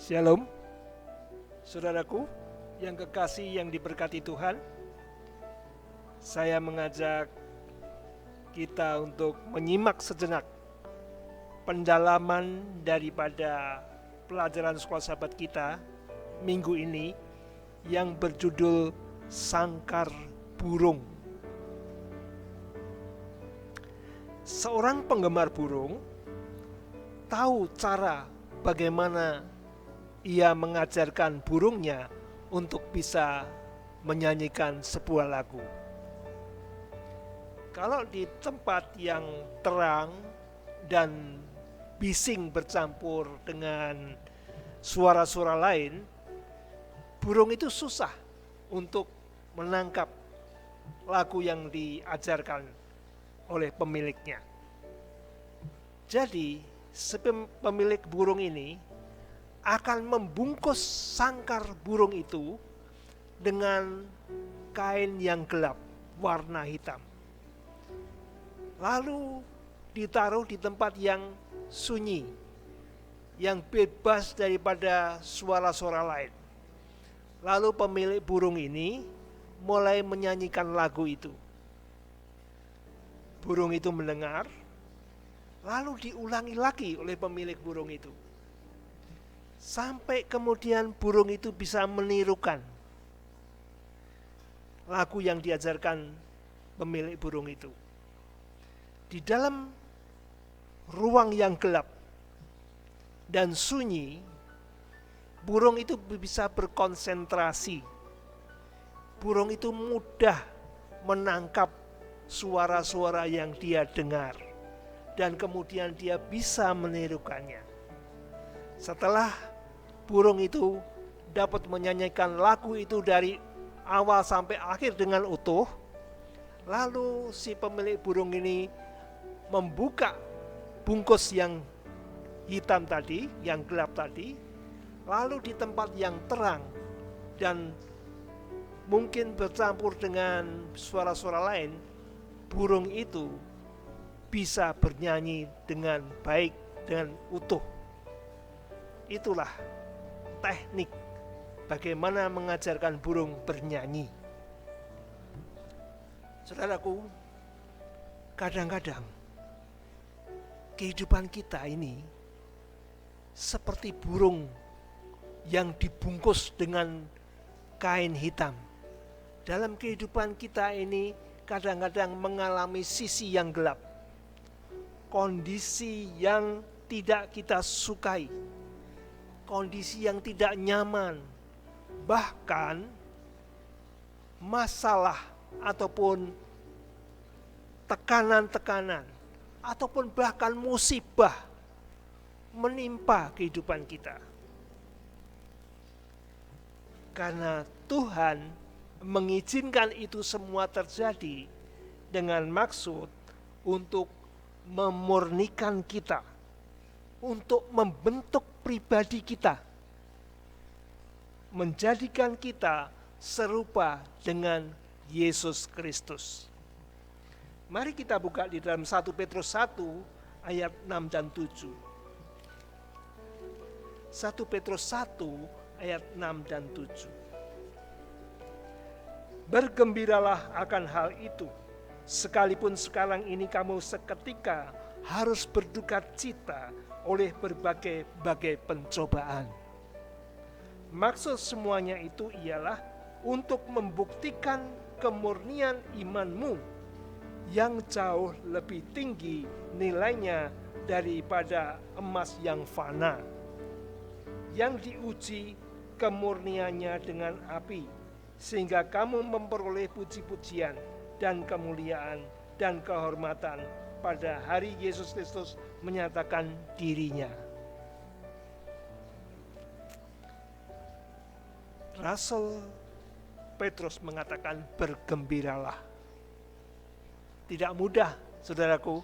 Shalom, saudaraku yang kekasih yang diberkati Tuhan. Saya mengajak kita untuk menyimak sejenak pendalaman daripada pelajaran sekolah sahabat kita minggu ini yang berjudul Sangkar Burung. Seorang penggemar burung tahu cara bagaimana ia mengajarkan burungnya untuk bisa menyanyikan sebuah lagu. Kalau di tempat yang terang dan bising bercampur dengan suara-suara lain, burung itu susah untuk menangkap lagu yang diajarkan oleh pemiliknya. Jadi, pemilik burung ini akan membungkus sangkar burung itu dengan kain yang gelap warna hitam. Lalu ditaruh di tempat yang sunyi, yang bebas daripada suara-suara lain. Lalu pemilik burung ini mulai menyanyikan lagu itu. Burung itu mendengar, lalu diulangi lagi oleh pemilik burung itu. Sampai kemudian burung itu bisa menirukan lagu yang diajarkan pemilik burung itu. Di dalam ruang yang gelap dan sunyi, burung itu bisa berkonsentrasi. Burung itu mudah menangkap suara-suara yang dia dengar, dan kemudian dia bisa menirukannya. Setelah burung itu dapat menyanyikan lagu itu dari awal sampai akhir dengan utuh, lalu si pemilik burung ini membuka bungkus yang hitam tadi, yang gelap tadi, lalu di tempat yang terang dan mungkin bercampur dengan suara-suara lain, burung itu bisa bernyanyi dengan baik, dengan utuh. Itulah teknik bagaimana mengajarkan burung bernyanyi. Saudaraku, kadang-kadang kehidupan kita ini seperti burung yang dibungkus dengan kain hitam. Dalam kehidupan kita ini kadang-kadang mengalami sisi yang gelap, kondisi yang tidak kita sukai, kondisi yang tidak nyaman, bahkan masalah ataupun tekanan-tekanan ataupun bahkan musibah menimpa kehidupan kita. Karena Tuhan mengizinkan itu semua terjadi dengan maksud untuk memurnikan kita, untuk membentuk pribadi kita, menjadikan kita serupa dengan Yesus Kristus. Mari kita buka di dalam 1 Petrus 1 ayat 6 dan 7. 1 Petrus 1 ayat 6 dan 7. Bergembiralah akan hal itu, sekalipun sekarang ini kamu seketika harus berduka cita oleh berbagai pencobaan. Maksud semuanya itu ialah untuk membuktikan kemurnian imanmu yang jauh lebih tinggi nilainya daripada emas yang fana, yang diuji kemurniannya dengan api, sehingga kamu memperoleh puji-pujian dan kemuliaan dan kehormatan pada hari Yesus Kristus menyatakan dirinya. Rasul Petrus mengatakan bergembiralah. Tidak mudah, saudaraku,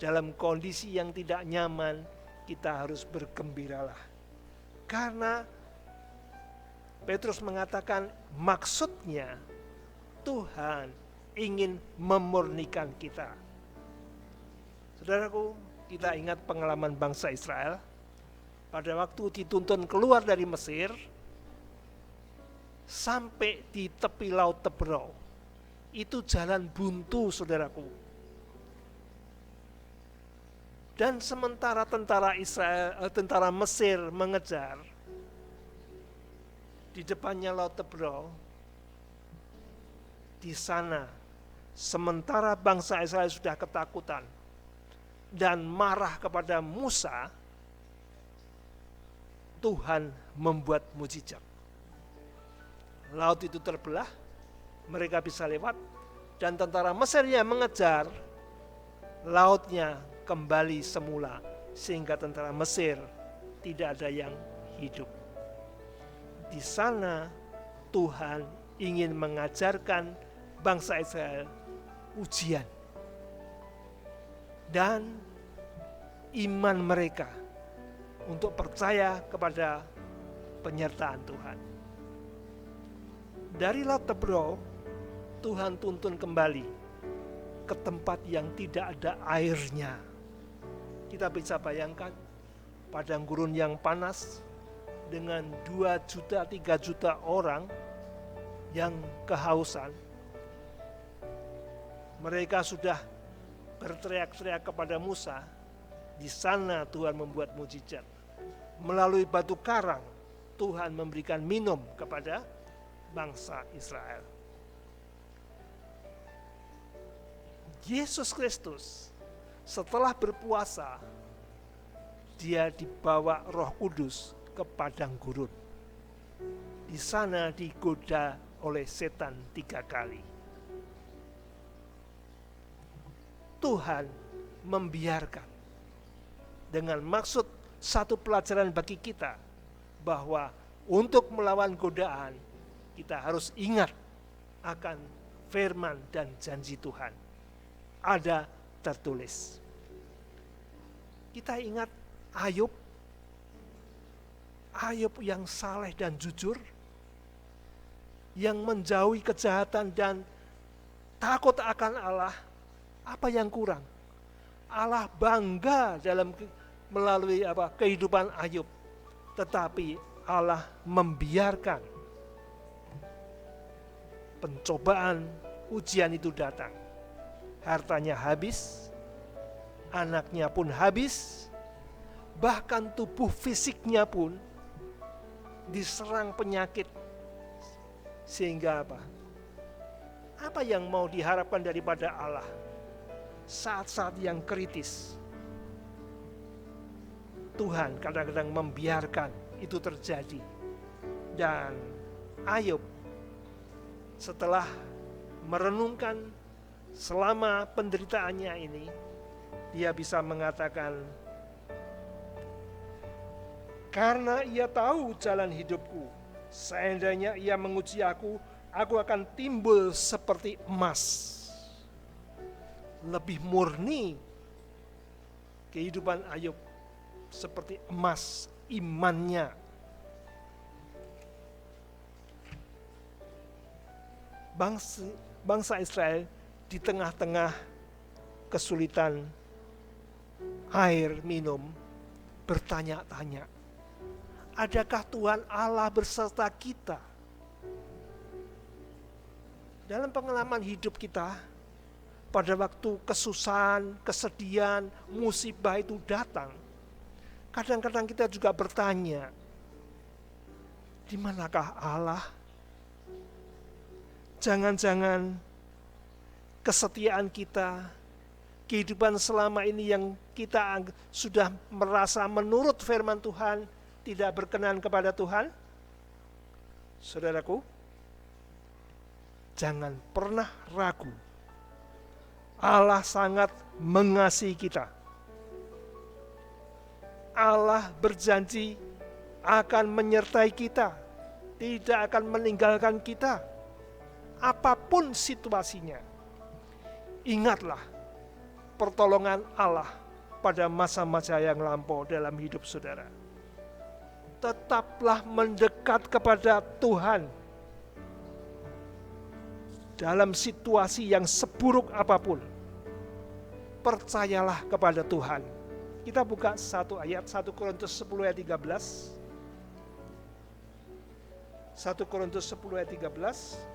dalam kondisi yang tidak nyaman kita harus bergembiralah. Karena Petrus mengatakan maksudnya Tuhan ingin memurnikan kita. Saudaraku, kita ingat pengalaman bangsa Israel pada waktu dituntun keluar dari Mesir sampai di tepi laut Tebrau. Itu jalan buntu, saudaraku. Dan sementara tentara Mesir mengejar, di depannya laut Tebrau, di sana sementara bangsa Israel sudah ketakutan dan marah kepada Musa, Tuhan membuat mujizat. Laut itu terbelah, mereka bisa lewat, dan tentara Mesir yang mengejar, lautnya kembali semula, sehingga tentara Mesir tidak ada yang hidup. Di sana Tuhan ingin mengajarkan bangsa Israel ujian dan iman mereka untuk percaya kepada penyertaan Tuhan. Dari laut Tebrau, Tuhan tuntun kembali ke tempat yang tidak ada airnya. Kita bisa bayangkan padang gurun yang panas dengan 2 juta, 3 juta orang yang kehausan. Mereka sudah berteriak-teriak kepada Musa. Di sana Tuhan membuat mujizat. Melalui batu karang, Tuhan memberikan minum kepada bangsa Israel. Yesus Kristus setelah berpuasa, dia dibawa Roh Kudus ke padang gurun. Di sana digoda oleh setan 3 kali. Tuhan membiarkan dengan maksud satu pelajaran bagi kita, bahwa untuk melawan godaan kita harus ingat akan firman dan janji Tuhan. Ada tertulis. Kita ingat Ayub yang saleh dan jujur, yang menjauhi kejahatan dan takut akan Allah. Apa yang kurang? Allah bangga melalui kehidupan Ayub, tetapi Allah membiarkan pencobaan, ujian itu datang. Hartanya habis, anaknya pun habis, bahkan tubuh fisiknya pun diserang penyakit. Sehingga apa yang mau diharapkan daripada Allah saat-saat yang kritis? Tuhan kadang-kadang membiarkan itu terjadi. Dan Ayub setelah merenungkan selama penderitaannya ini, dia bisa mengatakan, karena ia tahu jalan hidupku, seandainya ia menguji aku akan timbul seperti emas. Lebih murni kehidupan Ayub, seperti emas imannya. Bangsa Israel di tengah-tengah kesulitan air minum bertanya-tanya, adakah Tuhan Allah berserta kita? Dalam pengalaman hidup kita, pada waktu kesusahan, kesedihan, musibah itu datang, kadang-kadang kita juga bertanya, di manakah Allah? Jangan-jangan kesetiaan kita, kehidupan selama ini yang kita sudah merasa menurut firman Tuhan tidak berkenan kepada Tuhan? Saudaraku, jangan pernah ragu. Allah sangat mengasihi kita. Allah berjanji akan menyertai kita, tidak akan meninggalkan kita, apapun situasinya. Ingatlah pertolongan Allah pada masa-masa yang lampau dalam hidup saudara. Tetaplah mendekat kepada Tuhan. Dalam situasi yang seburuk apapun, percayalah kepada Tuhan. Kita buka satu ayat, 1 Korintus 10 ayat 13. 1 Korintus 10 ayat 13.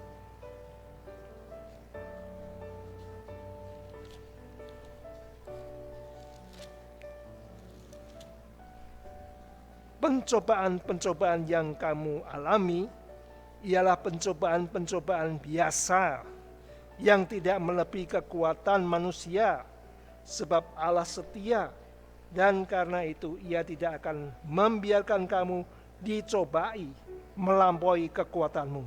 Pencobaan-pencobaan yang kamu alami ialah pencobaan-pencobaan biasa yang tidak melebihi kekuatan manusia, sebab Allah setia, dan karena itu Ia tidak akan membiarkan kamu dicobai melampaui kekuatanmu.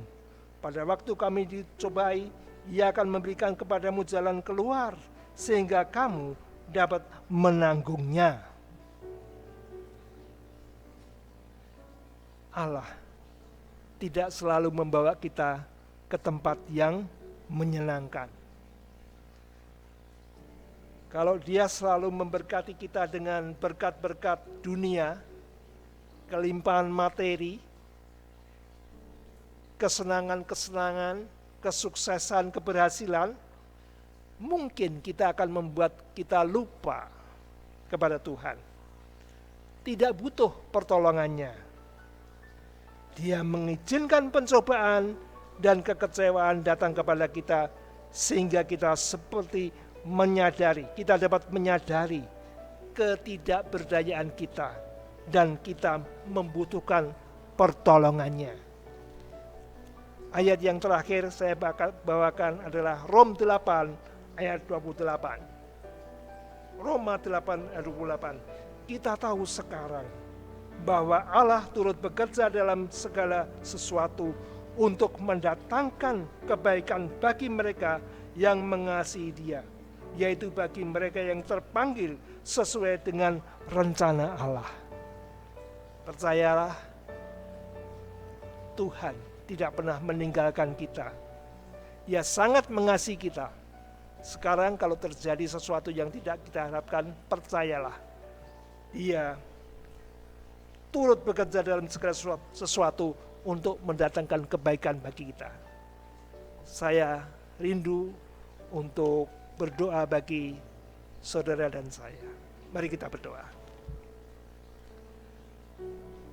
Pada waktu kami dicobai, Ia akan memberikan kepadamu jalan keluar sehingga kamu dapat menanggungnya. Allah tidak selalu membawa kita ke tempat yang menyenangkan. Kalau Dia selalu memberkati kita dengan berkat-berkat dunia, kelimpahan materi, kesenangan-kesenangan, kesuksesan, keberhasilan, mungkin kita akan membuat kita lupa kepada Tuhan. Tidak butuh pertolongannya. Dia mengizinkan pencobaan dan kekecewaan datang kepada kita sehingga kita seperti kita dapat menyadari ketidakberdayaan kita dan kita membutuhkan pertolongannya. Ayat yang terakhir saya bawakan adalah Rom 8 ayat 28. Roma 8 ayat 28. Kita tahu sekarang bahwa Allah turut bekerja dalam segala sesuatu untuk mendatangkan kebaikan bagi mereka yang mengasihi Dia, yaitu bagi mereka yang terpanggil sesuai dengan rencana Allah. Percayalah, Tuhan tidak pernah meninggalkan kita. Dia sangat mengasihi kita. Sekarang kalau terjadi sesuatu yang tidak kita harapkan, percayalah, Dia turut bekerja dalam segala sesuatu untuk mendatangkan kebaikan bagi kita. Saya rindu untuk berdoa bagi saudara dan saya. Mari kita berdoa.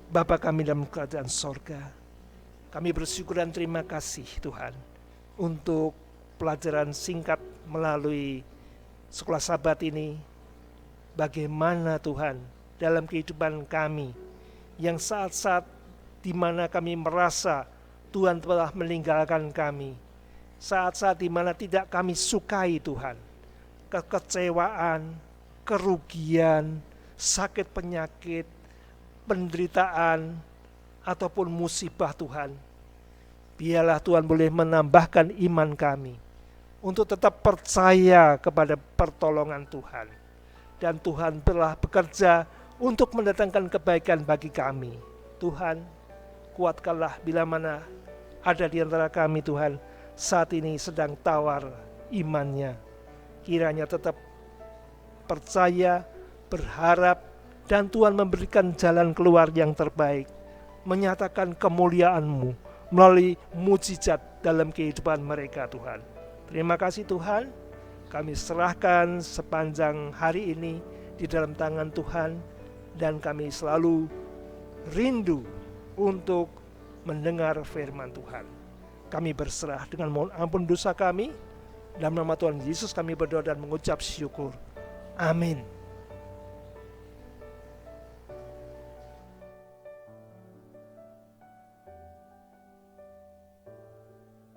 Bapa kami dalam kerajaan sorga, kami bersyukur dan terima kasih Tuhan untuk pelajaran singkat melalui sekolah Sabat ini. Bagaimana Tuhan dalam kehidupan kami yang saat-saat di mana kami merasa Tuhan telah meninggalkan kami, saat-saat di mana tidak kami sukai Tuhan, kekecewaan, kerugian, sakit penyakit, penderitaan, ataupun musibah Tuhan, biarlah Tuhan boleh menambahkan iman kami untuk tetap percaya kepada pertolongan Tuhan, dan Tuhan telah bekerja untuk mendatangkan kebaikan bagi kami. Tuhan, kuatkanlah bila mana ada di antara kami Tuhan saat ini sedang tawar imannya. Kiranya tetap percaya, berharap, dan Tuhan memberikan jalan keluar yang terbaik, menyatakan kemuliaan-Mu melalui mujizat dalam kehidupan mereka Tuhan. Terima kasih Tuhan, kami serahkan sepanjang hari ini di dalam tangan Tuhan, dan kami selalu rindu untuk mendengar firman Tuhan. Kami berserah dengan mohon ampun dosa kami. Dalam nama Tuhan Yesus kami berdoa dan mengucap syukur. Amin.